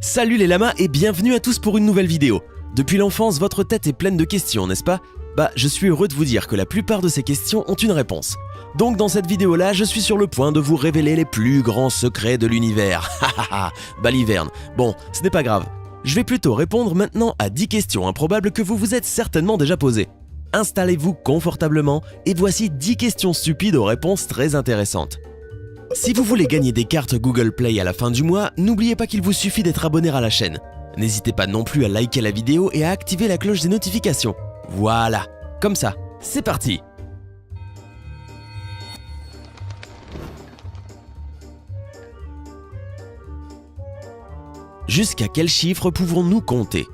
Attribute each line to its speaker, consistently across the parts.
Speaker 1: Salut les lamas et bienvenue à tous pour une nouvelle vidéo. Depuis l'enfance, votre tête est pleine de questions, n'est-ce pas? Je suis heureux de vous dire que la plupart de ces questions ont une réponse. Donc dans cette vidéo-là, je suis sur le point de vous révéler les plus grands secrets de l'univers. Baliverne. Bon, ce n'est pas grave. Je vais plutôt répondre maintenant à 10 questions improbables que vous vous êtes certainement déjà posées. Installez-vous confortablement et voici 10 questions stupides aux réponses très intéressantes. Si vous voulez gagner des cartes Google Play à la fin du mois, n'oubliez pas qu'il vous suffit d'être abonné à la chaîne. N'hésitez pas non plus à liker la vidéo et à activer la cloche des notifications. Voilà, comme ça, c'est parti! Jusqu'à quel chiffre pouvons-nous compter?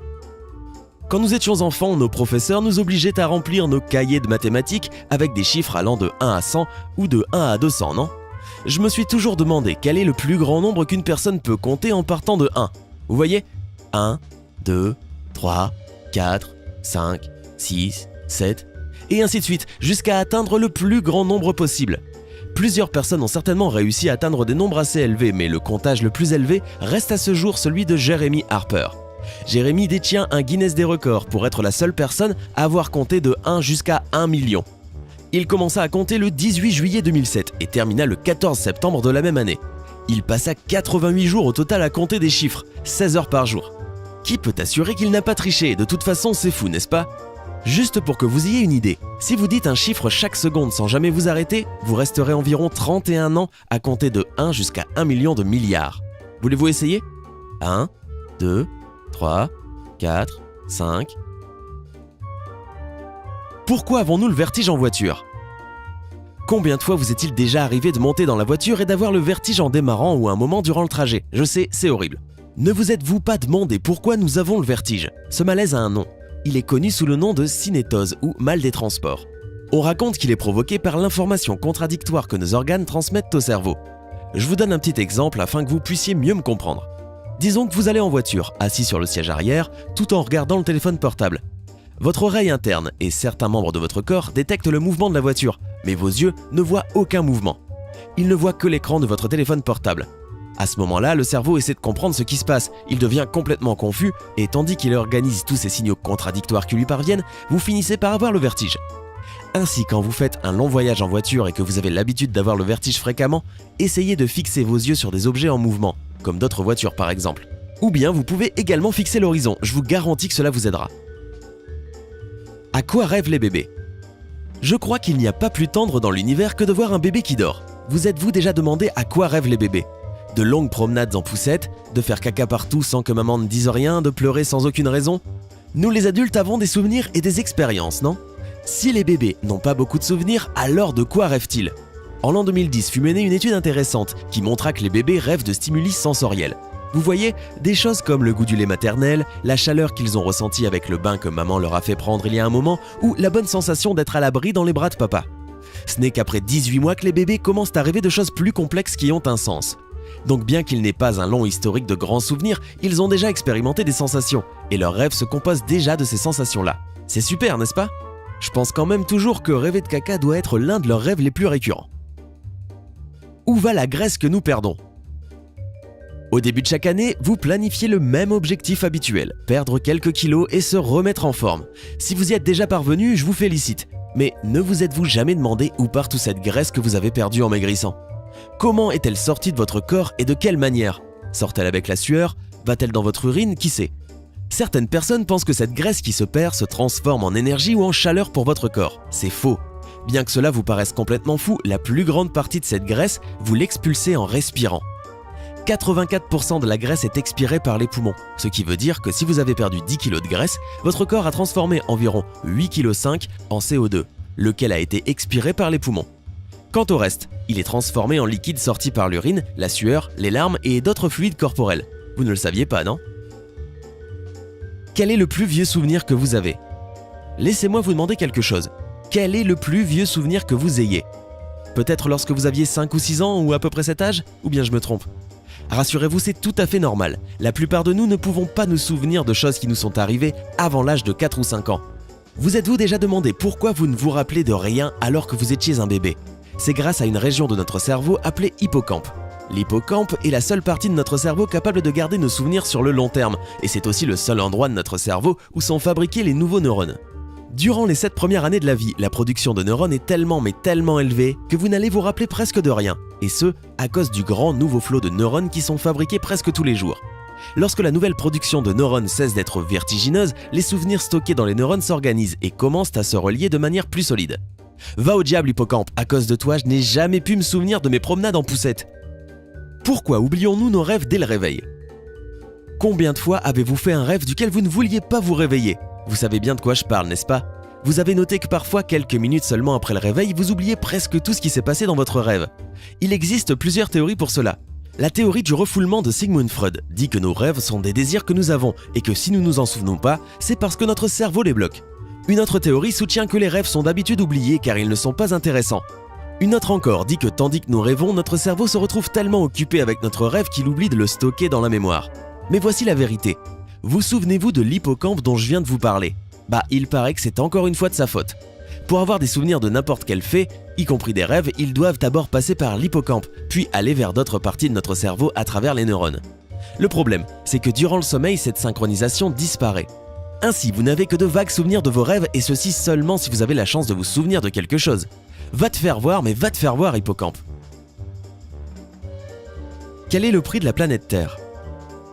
Speaker 1: Quand nous étions enfants, nos professeurs nous obligeaient à remplir nos cahiers de mathématiques avec des chiffres allant de 1 à 100 ou de 1 à 200, non? Je me suis toujours demandé quel est le plus grand nombre qu'une personne peut compter en partant de 1. Vous voyez? 1, 2, 3, 4, 5, 6, 7, et ainsi de suite, jusqu'à atteindre le plus grand nombre possible. Plusieurs personnes ont certainement réussi à atteindre des nombres assez élevés, mais le comptage le plus élevé reste à ce jour celui de Jeremy Harper. Jeremy détient un Guinness des records pour être la seule personne à avoir compté de 1 jusqu'à 1 million. Il commença à compter le 18 juillet 2007 et termina le 14 septembre de la même année. Il passa 88 jours au total à compter des chiffres, 16 heures par jour. Qui peut assurer qu'il n'a pas triché? De toute façon, c'est fou, n'est-ce pas? Juste pour que vous ayez une idée, si vous dites un chiffre chaque seconde sans jamais vous arrêter, vous resterez environ 31 ans à compter de 1 jusqu'à 1 million de milliards. Voulez-vous essayer? 1, 2, 3, 4, 5... Pourquoi avons-nous le vertige en voiture? Combien de fois vous est-il déjà arrivé de monter dans la voiture et d'avoir le vertige en démarrant ou à un moment durant le trajet? Je sais, c'est horrible. Ne vous êtes-vous pas demandé pourquoi nous avons le vertige? Ce malaise a un nom. Il est connu sous le nom de cinétose ou mal des transports. On raconte qu'il est provoqué par l'information contradictoire que nos organes transmettent au cerveau. Je vous donne un petit exemple afin que vous puissiez mieux me comprendre. Disons que vous allez en voiture, assis sur le siège arrière, tout en regardant le téléphone portable. Votre oreille interne et certains membres de votre corps détectent le mouvement de la voiture, mais vos yeux ne voient aucun mouvement. Ils ne voient que l'écran de votre téléphone portable. À ce moment-là, le cerveau essaie de comprendre ce qui se passe, il devient complètement confus et tandis qu'il organise tous ces signaux contradictoires qui lui parviennent, vous finissez par avoir le vertige. Ainsi, quand vous faites un long voyage en voiture et que vous avez l'habitude d'avoir le vertige fréquemment, essayez de fixer vos yeux sur des objets en mouvement, comme d'autres voitures par exemple. Ou bien vous pouvez également fixer l'horizon, je vous garantis que cela vous aidera. À quoi rêvent les bébés? Je crois qu'il n'y a pas plus tendre dans l'univers que de voir un bébé qui dort. Vous êtes-vous déjà demandé à quoi rêvent les bébés? De longues promenades en poussette, de faire caca partout sans que maman ne dise rien, de pleurer sans aucune raison? Nous les adultes avons des souvenirs et des expériences, non? Si les bébés n'ont pas beaucoup de souvenirs, alors de quoi rêvent-ils? En l'an 2010 fut menée une étude intéressante qui montra que les bébés rêvent de stimuli sensoriels. Vous voyez, des choses comme le goût du lait maternel, la chaleur qu'ils ont ressentie avec le bain que maman leur a fait prendre il y a un moment, ou la bonne sensation d'être à l'abri dans les bras de papa. Ce n'est qu'après 18 mois que les bébés commencent à rêver de choses plus complexes qui ont un sens. Donc bien qu'il n'ait pas un long historique de grands souvenirs, ils ont déjà expérimenté des sensations, et leurs rêves se composent déjà de ces sensations-là. C'est super, n'est-ce pas? Je pense quand même toujours que rêver de caca doit être l'un de leurs rêves les plus récurrents. Où va la graisse que nous perdons? Au début de chaque année, vous planifiez le même objectif habituel, perdre quelques kilos et se remettre en forme. Si vous y êtes déjà parvenu, je vous félicite. Mais ne vous êtes-vous jamais demandé où part toute cette graisse que vous avez perdue en maigrissant? Comment est-elle sortie de votre corps et de quelle manière? Sort-elle avec la sueur? Va-t-elle dans votre urine? Qui sait? Certaines personnes pensent que cette graisse qui se perd se transforme en énergie ou en chaleur pour votre corps. C'est faux. Bien que cela vous paraisse complètement fou, la plus grande partie de cette graisse, vous l'expulsez en respirant. 84% de la graisse est expirée par les poumons, ce qui veut dire que si vous avez perdu 10 kg de graisse, votre corps a transformé environ 8,5 kg en CO2, lequel a été expiré par les poumons. Quant au reste, il est transformé en liquide sorti par l'urine, la sueur, les larmes et d'autres fluides corporels. Vous ne le saviez pas, non? Quel est le plus vieux souvenir que vous avez? Laissez-moi vous demander quelque chose. Quel est le plus vieux souvenir que vous ayez? Peut-être lorsque vous aviez 5 ou 6 ans ou à peu près cet âge? Ou bien je me trompe? Rassurez-vous, c'est tout à fait normal. La plupart de nous ne pouvons pas nous souvenir de choses qui nous sont arrivées avant l'âge de 4 ou 5 ans. Vous êtes-vous déjà demandé pourquoi vous ne vous rappelez de rien alors que vous étiez un bébé? C'est grâce à une région de notre cerveau appelée hippocampe. L'hippocampe est la seule partie de notre cerveau capable de garder nos souvenirs sur le long terme, et c'est aussi le seul endroit de notre cerveau où sont fabriqués les nouveaux neurones. Durant les 7 premières années de la vie, la production de neurones est tellement élevée que vous n'allez vous rappeler presque de rien, et ce, à cause du grand nouveau flot de neurones qui sont fabriqués presque tous les jours. Lorsque la nouvelle production de neurones cesse d'être vertigineuse, les souvenirs stockés dans les neurones s'organisent et commencent à se relier de manière plus solide. Va au diable, hippocampe, à cause de toi, je n'ai jamais pu me souvenir de mes promenades en poussette. Pourquoi oublions-nous nos rêves dès le réveil? Combien de fois avez-vous fait un rêve duquel vous ne vouliez pas vous réveiller? Vous savez bien de quoi je parle, n'est-ce pas? Vous avez noté que parfois, quelques minutes seulement après le réveil, vous oubliez presque tout ce qui s'est passé dans votre rêve. Il existe plusieurs théories pour cela. La théorie du refoulement de Sigmund Freud dit que nos rêves sont des désirs que nous avons et que si nous nous en souvenons pas, c'est parce que notre cerveau les bloque. Une autre théorie soutient que les rêves sont d'habitude oubliés car ils ne sont pas intéressants. Une autre encore dit que tandis que nous rêvons, notre cerveau se retrouve tellement occupé avec notre rêve qu'il oublie de le stocker dans la mémoire. Mais voici la vérité. Vous souvenez-vous de l'hippocampe dont je viens de vous parler? Il paraît que c'est encore une fois de sa faute. Pour avoir des souvenirs de n'importe quel fait, y compris des rêves, ils doivent d'abord passer par l'hippocampe, puis aller vers d'autres parties de notre cerveau à travers les neurones. Le problème, c'est que durant le sommeil, cette synchronisation disparaît. Ainsi, vous n'avez que de vagues souvenirs de vos rêves et ceci seulement si vous avez la chance de vous souvenir de quelque chose. Va te faire voir, mais va te faire voir, hippocampe. Quel est le prix de la planète Terre?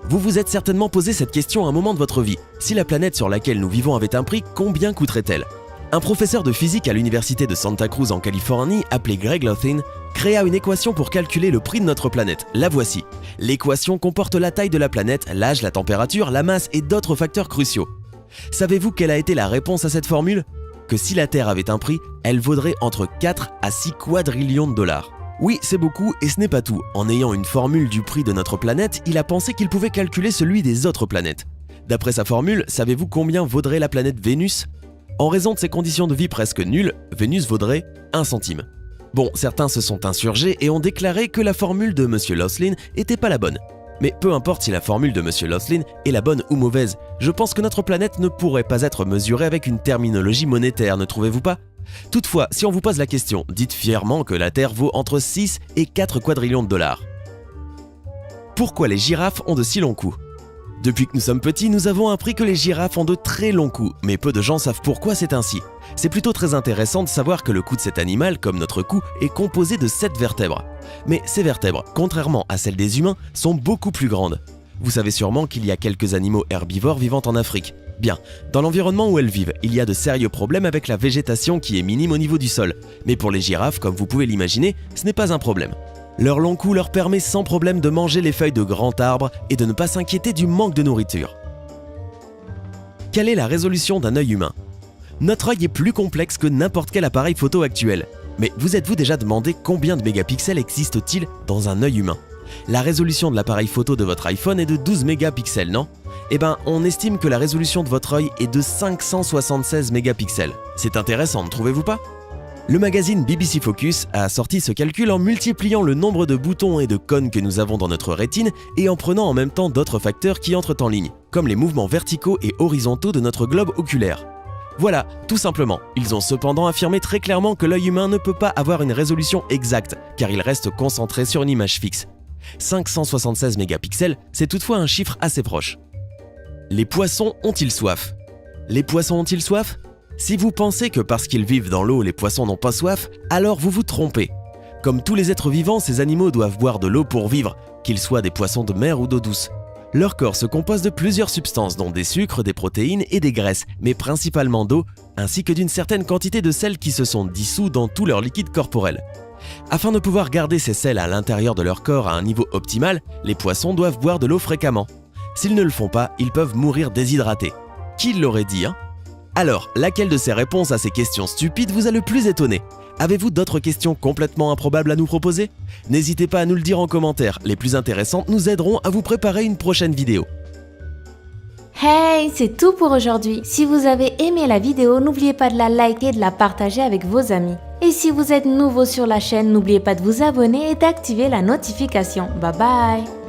Speaker 1: Vous vous êtes certainement posé cette question à un moment de votre vie. Si la planète sur laquelle nous vivons avait un prix, combien coûterait-elle? Un professeur de physique à l'université de Santa Cruz en Californie, appelé Greg Lothin, créa une équation pour calculer le prix de notre planète. La voici. L'équation comporte la taille de la planète, l'âge, la température, la masse et d'autres facteurs cruciaux. Savez-vous quelle a été la réponse à cette formule? Que si la Terre avait un prix, elle vaudrait entre 4 à 6 quadrillions de dollars. Oui, c'est beaucoup et ce n'est pas tout. En ayant une formule du prix de notre planète, il a pensé qu'il pouvait calculer celui des autres planètes. D'après sa formule, savez-vous combien vaudrait la planète Vénus? En raison de ses conditions de vie presque nulles, Vénus vaudrait 1 centime. Bon, certains se sont insurgés et ont déclaré que la formule de M. Lothin était pas la bonne. Mais peu importe si la formule de M. Lothin est la bonne ou mauvaise, je pense que notre planète ne pourrait pas être mesurée avec une terminologie monétaire, ne trouvez-vous pas? Toutefois, si on vous pose la question, dites fièrement que la Terre vaut entre 6 et 4 quadrillions de dollars. Pourquoi les girafes ont de si longs coups? Depuis que nous sommes petits, nous avons appris que les girafes ont de très longs coups, mais peu de gens savent pourquoi c'est ainsi. C'est plutôt très intéressant de savoir que le cou de cet animal, comme notre cou, est composé de 7 vertèbres. Mais ces vertèbres, contrairement à celles des humains, sont beaucoup plus grandes. Vous savez sûrement qu'il y a quelques animaux herbivores vivant en Afrique. Bien, dans l'environnement où elles vivent, il y a de sérieux problèmes avec la végétation qui est minime au niveau du sol. Mais pour les girafes, comme vous pouvez l'imaginer, ce n'est pas un problème. Leur long cou leur permet sans problème de manger les feuilles de grands arbres et de ne pas s'inquiéter du manque de nourriture. Quelle est la résolution d'un œil humain? Notre œil est plus complexe que n'importe quel appareil photo actuel. Mais vous êtes-vous déjà demandé combien de mégapixels existent-ils dans un œil humain? La résolution de l'appareil photo de votre iPhone est de 12 mégapixels, non? On estime que la résolution de votre œil est de 576 mégapixels. C'est intéressant, ne trouvez-vous pas? Le magazine BBC Focus a sorti ce calcul en multipliant le nombre de boutons et de cônes que nous avons dans notre rétine et en prenant en même temps d'autres facteurs qui entrent en ligne, comme les mouvements verticaux et horizontaux de notre globe oculaire. Voilà, tout simplement. Ils ont cependant affirmé très clairement que l'œil humain ne peut pas avoir une résolution exacte, car il reste concentré sur une image fixe. 576 mégapixels, c'est toutefois un chiffre assez proche. Les poissons ont-ils soif? Les poissons ont-ils soif? Si vous pensez que parce qu'ils vivent dans l'eau, les poissons n'ont pas soif, alors vous vous trompez. Comme tous les êtres vivants, ces animaux doivent boire de l'eau pour vivre, qu'ils soient des poissons de mer ou d'eau douce. Leur corps se compose de plusieurs substances, dont des sucres, des protéines et des graisses, mais principalement d'eau, ainsi que d'une certaine quantité de sels qui se sont dissous dans tout leur liquide corporel. Afin de pouvoir garder ces sels à l'intérieur de leur corps à un niveau optimal, les poissons doivent boire de l'eau fréquemment. S'ils ne le font pas, ils peuvent mourir déshydratés. Qui l'aurait dit, hein? Alors, laquelle de ces réponses à ces questions stupides vous a le plus étonné? Avez-vous d'autres questions complètement improbables à nous proposer? N'hésitez pas à nous le dire en commentaire, les plus intéressantes nous aideront à vous préparer une prochaine vidéo.
Speaker 2: Hey, c'est tout pour aujourd'hui. Si vous avez aimé la vidéo, n'oubliez pas de la liker et de la partager avec vos amis. Et si vous êtes nouveau sur la chaîne, n'oubliez pas de vous abonner et d'activer la notification. Bye bye!